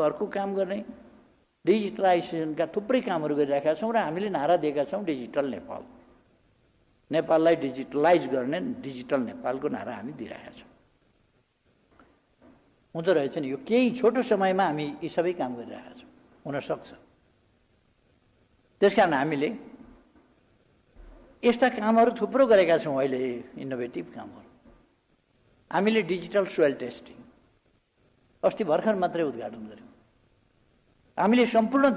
अर्को काम गर्ने, डिजिटलाइजेसनका थुप्रै कामहरू गरिरहेका छौँ र हामीले नारा दिएका छौँ डिजिटल नेपाल, नेपाललाई डिजिटलाइज गर्ने डिजिटल नेपालको नारा हामी दिइरहेका छौँ। हुँदो रहेछ नि, यो केही छोटो समयमा हामी यी सबै काम गरिरहेका छौँ, हुनसक्छ। त्यसकारण हामीले यस्ता कामहरू थुप्रो गरेका छौँ अहिले, इनोभेटिभ कामहरू। हामीले डिजिटल सोइल टेस्टिङ अस्ति भर्खर मात्रै उद्घाटन गर्यौँ। हामीले सम्पूर्ण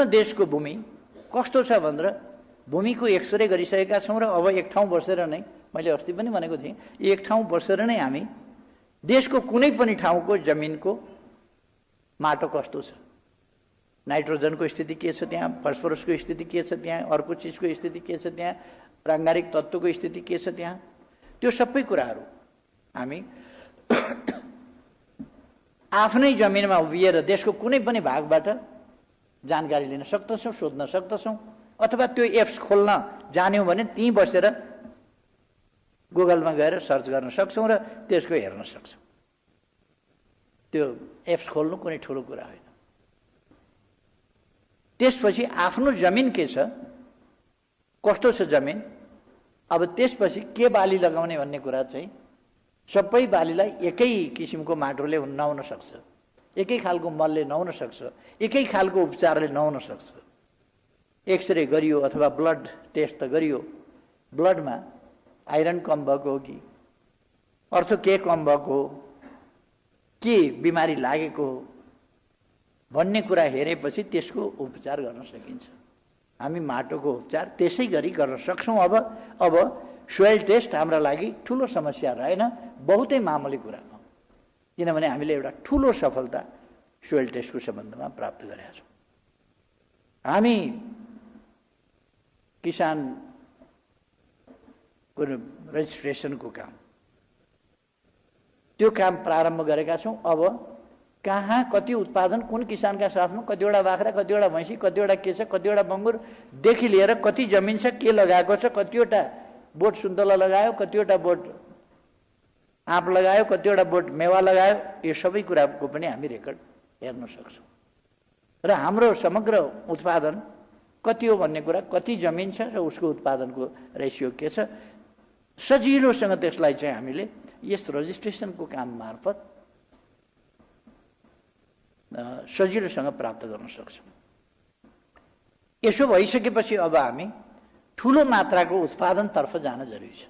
देशको भूमि कस्तो छ भनेर भूमिको एक्सरे गरिसकेका छौँ र अब एक ठाउँ बसेर नै, मैले अस्ति पनि भनेको थिएँ, एक ठाउँ बसेर नै हामी देशको कुनै पनि ठाउँको जमिनको माटो कस्तो छ, नाइट्रोजनको स्थिति के छ त्यहाँ, फस्फोरसको स्थिति के छ त्यहाँ, अर्को चिजको स्थिति के छ त्यहाँ, प्राङ्गारिक तत्त्वको स्थिति के छ त्यहाँ, त्यो सबै कुराहरू हामी आफ्नै जमिनमा उभिएर देशको कुनै पनि भागबाट जानकारी लिन सक्दछौँ, सोध्न सक्दछौँ, अथवा त्यो एप्स खोल्न जान्यौँ भने त्यहीँ बसेर गुगलमा गएर सर्च गर्न सक्छौँ र त्यसको हेर्न सक्छौँ। त्यो एप्स खोल्नु कुनै ठुलो कुरा होइन। त्यसपछि आफ्नो जमिन के छ, कस्तो छ जमिन, अब त्यसपछि के बाली लगाउने भन्ने कुरा चाहिँ सबै बालीलाई एकै किसिमको माटोले नहुन सक्छ, एकै खालको मलले नहुन सक्छ, एकै खालको उपचारले नहुन सक्छ। एक्सरे गरियो अथवा ब्लड टेस्ट त गरियो, ब्लडमा आइरन कम भएको हो कि अर्थो के कम भएको हो, के बिमारी लागेको हो भन्ने कुरा हेरेपछि त्यसको उपचार गर्न सकिन्छ। हामी माटोको उपचार त्यसै गरी गर्न सक्छौँ। अब सोइल टेस्ट हाम्रा लागि ठुलो समस्या रहेन, बहुतै मामुली कुरा हो, किनभने हामीले एउटा ठुलो सफलता सोइल टेस्टको सम्बन्धमा प्राप्त गरेका छौँ। हामी किसानको रेजिस्ट्रेसनको काम, त्यो काम प्रारम्भ गरेका छौँ। अब कहाँ कति उत्पादन, कुन किसानका साथमा कतिवटा बाख्रा, कतिवटा भैँसी, कतिवटा के छ, कतिवटा बङ्गुरदेखि लिएर कति जमिन छ, के लगाएको छ, कतिवटा बोट सुन्तला लगायो, कतिवटा बोट आँप लगायो, कतिवटा बोट मेवा लगायो, यो सबै कुराको पनि हामी रेकर्ड हेर्न सक्छौँ। र हाम्रो समग्र उत्पादन कति हो भन्ने कुरा, कति जमिन छ र उसको उत्पादनको रेसियो के छ, सजिलोसँग त्यसलाई चाहिँ हामीले यस रजिस्ट्रेसनको काम मार्फत सजिलोसँग प्राप्त गर्न सक्छौँ। यसो भइसकेपछि अब हामी ठुलो मात्राको उत्पादनतर्फ जान जरुरी छ।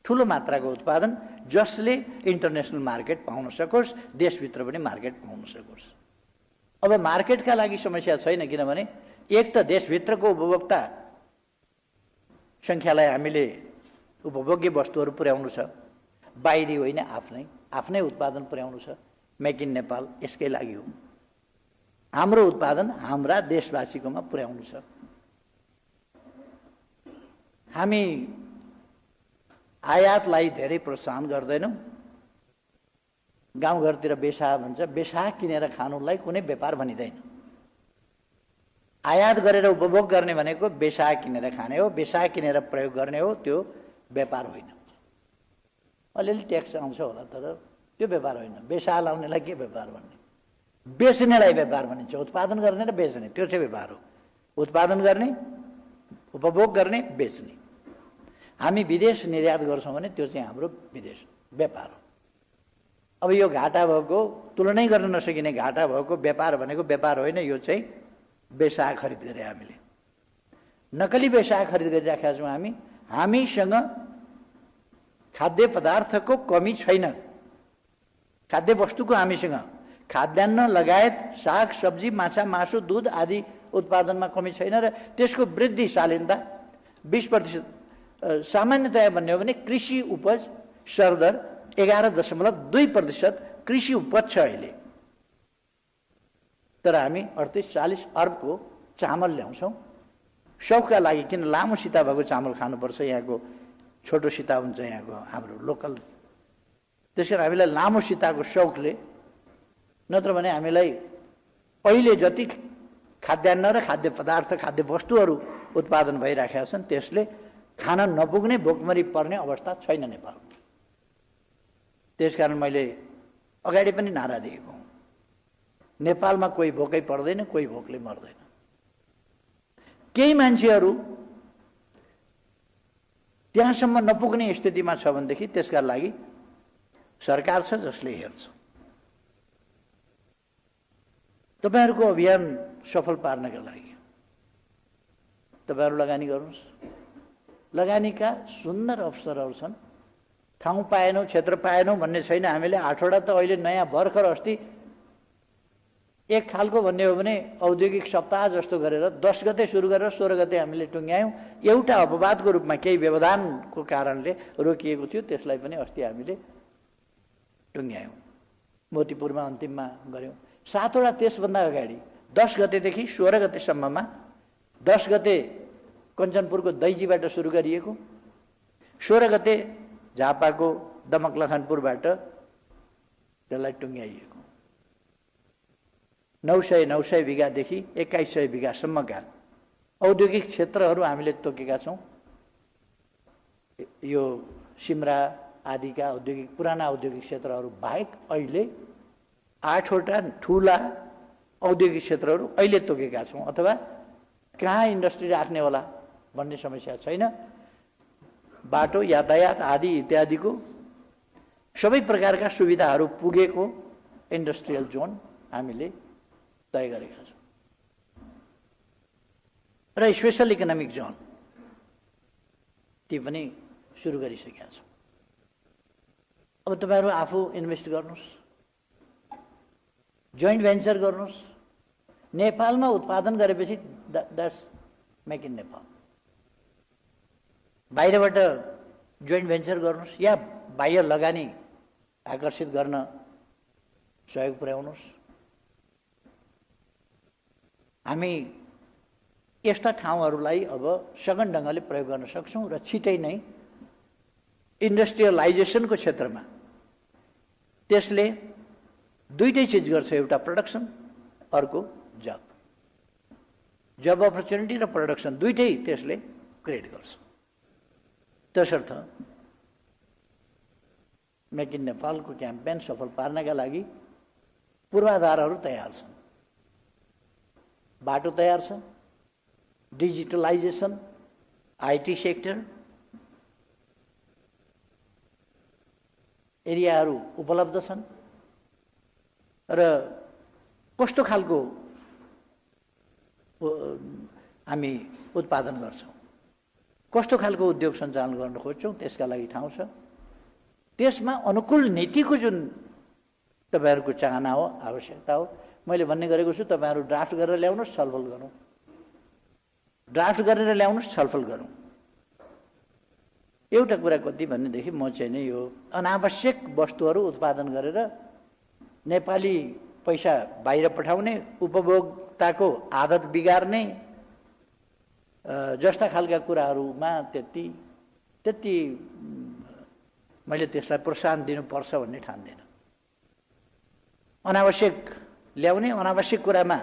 ठुलो मात्राको उत्पादन जसले इन्टरनेसनल मार्केट पाउन सकोस्, देशभित्र पनि मार्केट पाउन सकोस्। अब मार्केटका लागि समस्या छैन, किनभने एक त देशभित्रको उपभोक्ता सङ्ख्यालाई हामीले उपभोग्य वस्तुहरू पुर्याउनु छ, बाहिरी होइन, आफ्नै उत्पादन पुर्याउनु छ। मेक इन नेपाल यसकै लागि हो। हाम्रो उत्पादन हाम्रा देशवासीकोमा पुर्याउनु छ। हामी आयातलाई धेरै प्रोत्साहन गर्दैनौँ। गाउँघरतिर बेसा भन्छ, बेसा किनेर खानुलाई कुनै व्यापार भनिँदैन। आयात गरेर उपभोग गर्ने भनेको बेसा किनेर खाने हो, बेसा किनेर प्रयोग गर्ने हो, त्यो व्यापार होइन। अलिअलि ट्याक्स आउँछ होला, तर त्यो व्यापार होइन। बेसा लाउनेलाई के व्यापार भन्ने, बेच्नेलाई व्यापार भनिन्छ। उत्पादन गर्ने र बेच्ने त्यो चाहिँ व्यापार हो। उत्पादन गर्ने, उपभोग गर्ने, बेच्ने। हामी विदेश निर्यात गर्छौँ भने त्यो चाहिँ हाम्रो विदेश व्यापार हो। अब यो घाटा भएको, तुलनै गर्न नसकिने घाटा भएको व्यापार भनेको व्यापार होइन, यो चाहिँ बेसा खरिद गरे हामीले। नकली बेसा खरिद गरिराखेका छौँ हामी। हामीसँग खाद्य पदार्थको कमी छैन, खाद्य वस्तुको हामीसँग खाद्यान्न लगायत साग सब्जी, माछा मासु, दुध आदि उत्पादनमा कमी छैन र त्यसको वृद्धि शालीनता 20%। सामान्यतया भन्ने हो भने कृषि उपज सरदर 11.2% कृषि उपज छ अहिले। तर हामी 38-40 अर्बको चामल ल्याउँछौँ सौखका लागि, किन लामो सिता भएको चामल खानुपर्छ, यहाँको छोटो सिता हुन्छ यहाँको हाम्रो लोकल। त्यसैले हामीलाई लामो सिताको सौखले, नत्र भने हामीलाई पहिले जति खाद्यान्न र खाद्य पदार्थ, खाद्य वस्तुहरू उत्पादन भइराखेका छन् त्यसले खान नपुग्ने, भोकमरी पर्ने अवस्था छैन नेपालमा। त्यसकारण मैले अगाडि पनि नारा दिएको हुँ। नेपालमा कोही भोकै पर्दैन, कोही भोकले मर्दैन। केही मान्छेहरू त्यहाँसम्म नपुग्ने स्थितिमा छ भनेदेखि त्यसका लागि सरकार छ जसले हेर्छ। तपाईहरुको अभियान सफल पार्नका लागि तपाईहरु लगानी गर्नुस्। लगानीका सुन्दर अवसरहरू छन्। ठाउँ पाएनौ, क्षेत्र पाएनौ भन्ने छैन। हामीले 8वटा त अहिले नयाँ भर्खर अस्ति एक खालको भन्ने हो भने औद्योगिक सप्ताह जस्तो गरेर 10 गते सुरु गरेर 16 गते हामीले टुङ्ग्यायौं। एउटा अपवादको रूपमा केही व्यवधानको कारणले रोकिएको थियो, त्यसलाई पनि अस्ति हामीले टुङ्ग्यायौं। मोतीपुरमा अन्तिममा गर्यौं। 7वटा त्यसभन्दा अगाडि 10 गतेदेखि 16 गतेसम्ममा 10 गते कञ्चनपुरको दैजीबाट सुरु गरिएको, 16 गते झापाको दमक लखनपुरबाट त्यसलाई टुङ्ग्याइएको। 900 बिघादेखि 2100 बिघासम्मका औद्योगिक क्षेत्रहरू हामीले तोकेका छौं। यो सिमरा आदिका औद्योगिक पुराना औद्योगिक क्षेत्रहरू बाहेक अहिले 8वटा ठूला औद्योगिक क्षेत्रहरू अहिले तोकेका छौं। अथवा कहाँ इन्डस्ट्री राख्ने होला भन्ने समस्या छैन। बाटो, यातायात आदि इत्यादिको सबै प्रकारका सुविधाहरू पुगेको इन्डस्ट्रियल जोन हामीले तय गरेका छौं। र स्पेशल इकोनोमिक जोन ती पनि सुरु गरिसकेका छौं। अब तपाईहरु आफू इन्भेस्ट गर्नुस्, जोइन्ट भेन्चर गर्नुस्। नेपालमा उत्पादन गरेपछि द्याट्स मेक इन नेपाल। बाहिरबाट जोइन्ट भेन्चर गर्नुस् या बाह्य लगानी आकर्षित गर्न सहयोग पुर्याउनुस्। हामी यस्ता ठाउँहरूलाई अब सघन ढङ्गले प्रयोग गर्न सक्छौं र छिटै नै इन्डस्ट्रियलाइजेसनको क्षेत्रमा त्यसले दुईटै चीज गर्छ। एउटा प्रोडक्सन, अर्को जब। जब अपर्च्युनिटी र प्रोडक्सन दुईटै त्यसले क्रिएट गर्छ। त्यसर्थ मेक इन नेपालको क्याम्पेन सफल पार्नका लागि पूर्वाधारहरू तयार छन्। बाटो तयार छ, डिजिटलाइजेसन, आईटी सेक्टर, एरियाहरू उपलब्ध छन्। र कस्तो खालको हामी उत्पादन गर्छौं, कस्तो खालको उद्योग सञ्चालन गर्न खोज्छौं, त्यसका लागि ठाउँ छ। त्यसमा अनुकूल नीतिको जुन तपाईहरुको चाहना हो, आवश्यकता हो, मैले भन्ने गरेको छु। तपाईहरु ड्राफ्ट गरेर ल्याउनुस्, छलफल गरौँ। ड्राफ्ट गरेर ल्याउनुस्, छलफल गरौँ। एउटा कुरा कति भन्नेदेखि म चाहिँ नि यो अनावश्यक वस्तुहरू उत्पादन गरेर नेपाली पैसा बाहिर पठाउने, उपभोक्ताको आदत बिगार्ने जस्ता खालका कुराहरूमा त्यति मैले त्यसलाई प्रोत्साहन दिनुपर्छ भन्ने ठान्दिन। अनावश्यक ल्याउने, अनावश्यक कुरामा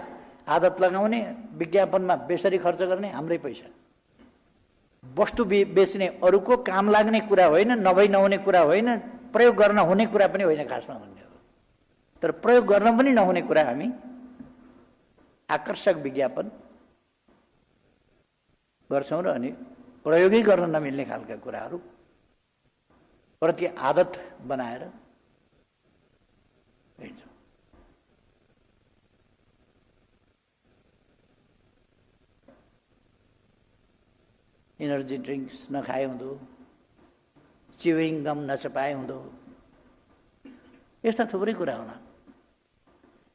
आदत लगाउने, विज्ञापनमा बेसरी खर्च गर्ने हाम्रै पैसा। वस्तु बेच्ने अरूको काम लाग्ने कुरा होइन, नभई नहुने कुरा होइन, प्रयोग गर्न हुने कुरा पनि होइन खासमा भन्ने हो। तर प्रयोग गर्न पनि नहुने कुरा हामी आकर्षक विज्ञापन गर्छौं र अनि प्रयोगै गर्न नमिल्ने खालका कुराहरू प्रति आदत बनाएर हिँड्छौं। एनर्जी ड्रिंक्स नखाए हुँदो, च्युइङ गम नचपाए हुँदो, यस्ता थुप्रै कुरा हुन्।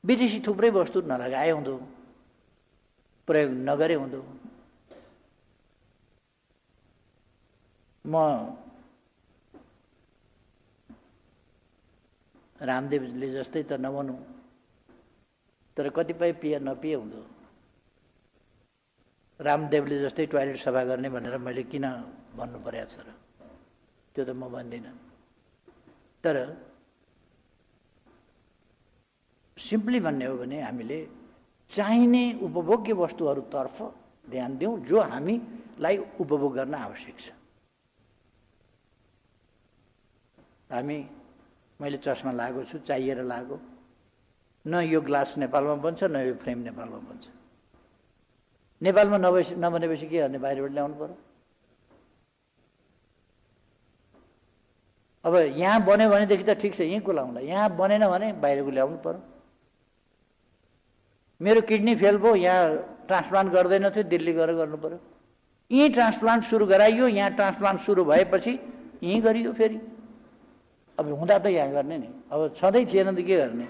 विदेशी थुप्रै वस्तु नलगाए हुँदो, प्रयोग नगरे हुँदो। म रामदेवले जस्तै त नभनौं, तर कतिपय नपिए हुँदो। रामदेवले जस्तै टोयलेट सफा गर्ने भनेर मैले किन भन्नु पर्या छ र? त्यो त म भन्दिनँ। तर सिम्पली भन्ने हो भने हामीले चाहिने उपभोग्य वस्तुहरूतर्फ ध्यान दिउँ जो हामीलाई उपभोग गर्न आवश्यक छ। हामी मैले चस्मा लगाएको छु, चाहिएर लगाएको। न यो ग्लास नेपालमा बन्छ, न यो फ्रेम नेपालमा बन्छ। नेपालमा नबनेपछि के गर्ने, बाहिरबाट ल्याउनु पर्यो। अब यहाँ बन्यो भनेदेखि त ठिक छ, यहीँ कुलाउँला। यहाँ बनेन भने बाहिरको ल्याउनु पर्यो। मेरो किडनी फेल भयो, यहाँ ट्रान्सप्लान्ट गर्दैन थियो, दिल्ली गएर गर्नु पर्यो। यहीँ ट्रान्सप्लान्ट सुरु गराइयो, यहाँ ट्रान्सप्लान्ट सुरु भएपछि यहीँ गरियो फेरि। अब हुँदा त यहाँ गर्ने नि, अब छँदै थिएन त के गर्ने।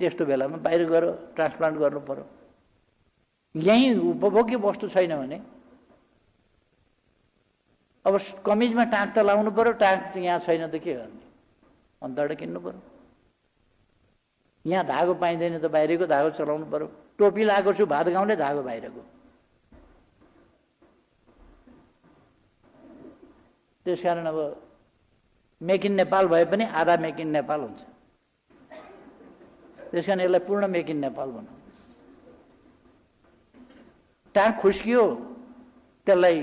त्यस्तो बेलामा बाहिर गएर ट्रान्सप्लान्ट गर्नु पर्यो। यहीँ उपभोग्य वस्तु छैन भने अब कमिजमा टाँक त लाउनु पर्यो, टाँक यहाँ छैन त के गर्ने, अन्तबाट किन्नु पर्यो। यहाँ धागो पाइँदैन त बाहिरको धागो चलाउनु पर्यो। टोपी लगाएको छु भात गाउँले, धागो बाहिरको। त्यसकारण अब मेक इन नेपाल भए पनि आधा मेक इन नेपाल हुन्छ। त्यसकारण यसलाई पूर्ण मेक इन नेपाल भनौँ। टाँक खुस्कियो, त्यसलाई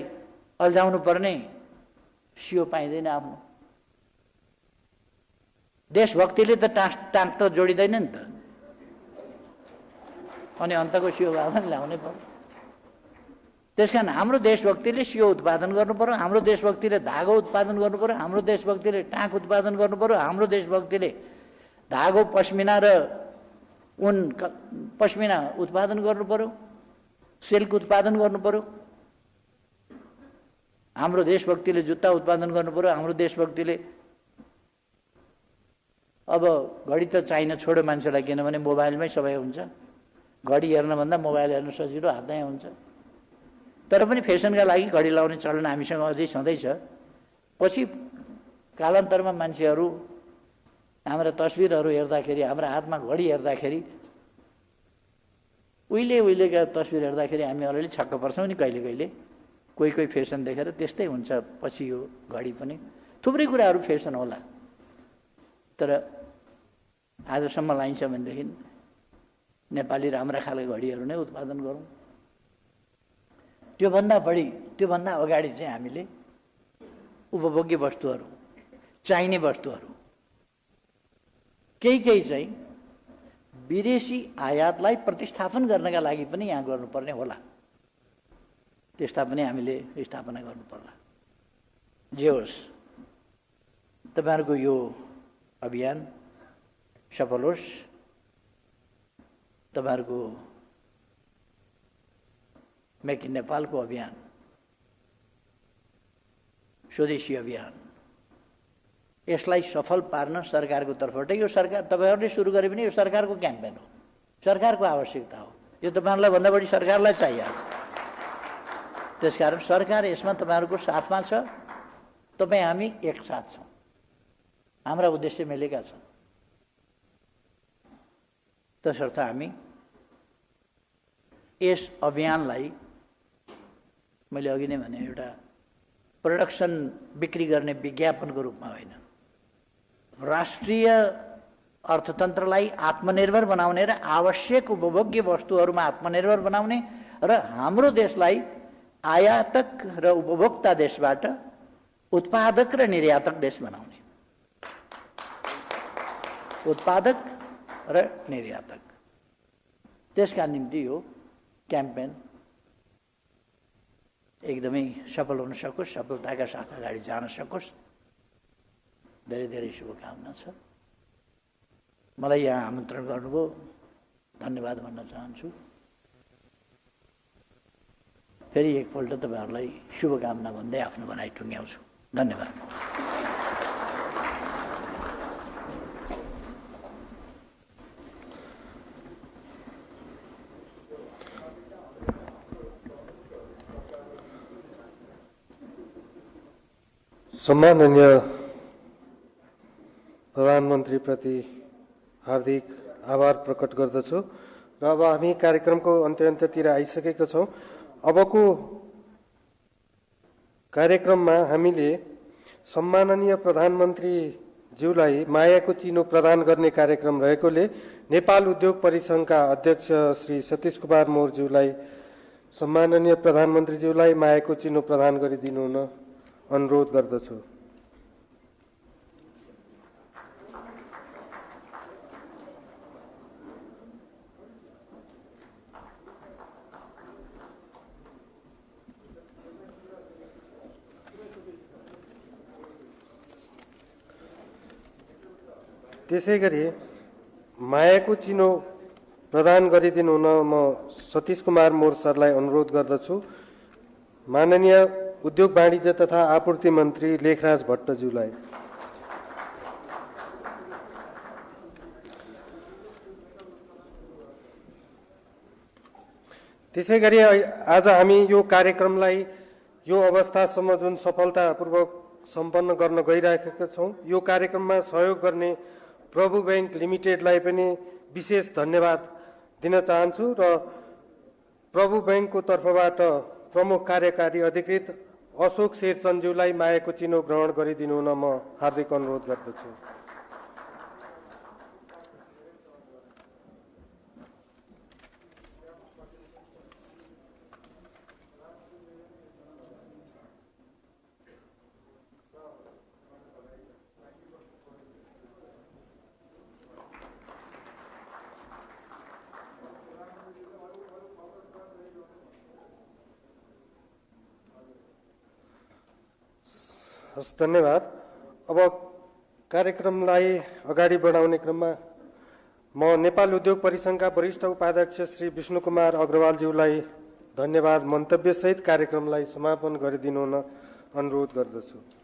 अल्झाउनु पर्ने सियो पाइँदैन आफ्नो। देशभक्तिले त टाँक त जोडिँदैन नि त, अनि अन्तको सियो भए पनि ल्याउनै पर्यो। त्यसकारण हाम्रो देशभक्तिले सियो उत्पादन गर्नु पर्यो, हाम्रो देशभक्तिले धागो उत्पादन गर्नु पर्यो, हाम्रो देशभक्तिले टाँक उत्पादन गर्नु पर्यो, हाम्रो देशभक्तिले धागो पस्मिना र उन पस्मिना उत्पादन गर्नु पर्यो, सिल्क उत्पादन गर्नु पर्यो। हाम्रो देशभक्तिले जुत्ता उत्पादन गर्नु पर्यो, हाम्रो देशभक्तिले अब घडी त चाहिन छोड्यो मान्छेलाई, किनभने मोबाइलमै सबै हुन्छ। घडी हेर्नभन्दा मोबाइल हेर्न सजिलो, हातमै हुन्छ। तर पनि फेसनका लागि घडी लाउने चलन हामीसँग अझै छँदैछ। पछि कालान्तरमा मान्छेहरू हाम्रा तस्विरहरू हेर्दाखेरि, हाम्रा हातमा घडी हेर्दाखेरि, उहिलेका तस्विर हेर्दाखेरि हामी अलिअलि छक्क पर्छौँ नि कहिले कहिले। कोही कोही फेसन देखेर त्यस्तै हुन्छ पछि यो घडी पनि। थुप्रै कुराहरू फेसन होला, तर आजसम्म लाइन्छ भनेदेखि नेपाली राम्रा खालका घडीहरू नै उत्पादन गरौँ। त्योभन्दा बढी, त्योभन्दा अगाडि चाहिँ हामीले उपभोग्य वस्तुहरू, चाहिने वस्तुहरू केही चाहिँ विदेशी आयातलाई प्रतिस्थापन गर्नका लागि पनि यहाँ गर्नुपर्ने होला। त्यस्ता पनि हामीले स्थापना गर्नु पर्ला। जे होस्, तपाईँहरूको यो अभियान सफल होस्। तपाईँहरूको मेक इन नेपालको अभियान, स्वदेशी अभियान, यसलाई सफल पार्न सरकारको तर्फबाट, यो सरकार तपाईँहरूले सुरु गरे पनि यो सरकारको क्याम्पेन हो, सरकारको आवश्यकता हो। यो तपाईँहरूलाई भन्दा बढी सरकारलाई चाहिएको छ। त्यसकारण सरकार यसमा तपाईँहरूको साथमा छ, तपाईँ हामी एकसाथ छौँ, हाम्रा उद्देश्य मिलेका छन्। तसर्थ हामी यस अभियानलाई, मैले अघि नै भने, एउटा प्रोडक्सन बिक्री गर्ने विज्ञापनको रूपमा होइन, राष्ट्रिय अर्थतन्त्रलाई आत्मनिर्भर बनाउने र आवश्यक उपभोग्य वस्तुहरूमा आत्मनिर्भर बनाउने र हाम्रो देशलाई आयातक र उपभोक्ता देशबाट उत्पादक र निर्यातक देश बनाउने। उत्पादक र निर्यातक, त्यसका निम्ति यो क्याम्पेन एकदमै सफल हुन सकोस्, सफलताका साथ अगाडि जान सकोस्। धेरै धेरै शुभकामना छ। मलाई यहाँ आमन्त्रण गर्नुभयो, धन्यवाद भन्न चाहन्छु। फेरि एकपल्ट तपाईँहरूलाई शुभकामना भन्दै आफ्नो भनाइ टुङ्ग्याउँछु। धन्यवाद। सम्माननीय प्रधानमन्त्रीप्रति हार्दिक आभार प्रकट गर्दछु। र अब हामी कार्यक्रमको अन्त्यतिर आइसकेका छौँ। अबको कार्यक्रममा हामीले सम्माननीय प्रधानमन्त्रीज्यूलाई मायाको चिनो प्रदान गर्ने कार्यक्रम रहेकोले नेपाल उद्योग परिसङ्घका अध्यक्ष श्री सतीश कुमार मोरज्यूलाई सम्माननीय प्रधानमन्त्रीज्यूलाई मायाको चिनो प्रदान गरिदिनु हुन अनुरोध गर्दछु। त्यसै गरी मायाको चिनो प्रदान गरिदिनु हुन म सतीश कुमार मोर सरलाई अनुरोध गर्दछु। माननीय उद्योग वाणिज्य तथा आपूर्ति मन्त्री लेखराज भट्टज्यूलाई। त्यसै गरी आज हामी यो कार्यक्रमलाई यो अवस्थासम्म जुन सफलतापूर्वक सम्पन्न गर्न गइरहेका छौँ, यो कार्यक्रममा सहयोग गर्ने प्रभु बैंक लिमिटेडलाई पनि विशेष धन्यवाद दिन चाहन्छु र प्रभु बैंकको तर्फबाट प्रमुख कार्यकारी अधिकृत अशोक शेरचन्दज्यूलाई मायाको चिनो ग्रहण गरिदिनु हुन म हार्दिक अनुरोध गर्दछु। हस्, धन्यवाद। अब कार्यक्रमलाई अगाडि बढाउने क्रममा म नेपाल उद्योग परिसङ्घका वरिष्ठ उपाध्यक्ष श्री विष्णु कुमार अग्रवालज्यूलाई धन्यवाद मन्तव्यसहित कार्यक्रमलाई समापन गरिदिनु हुन अनुरोध गर्दछु।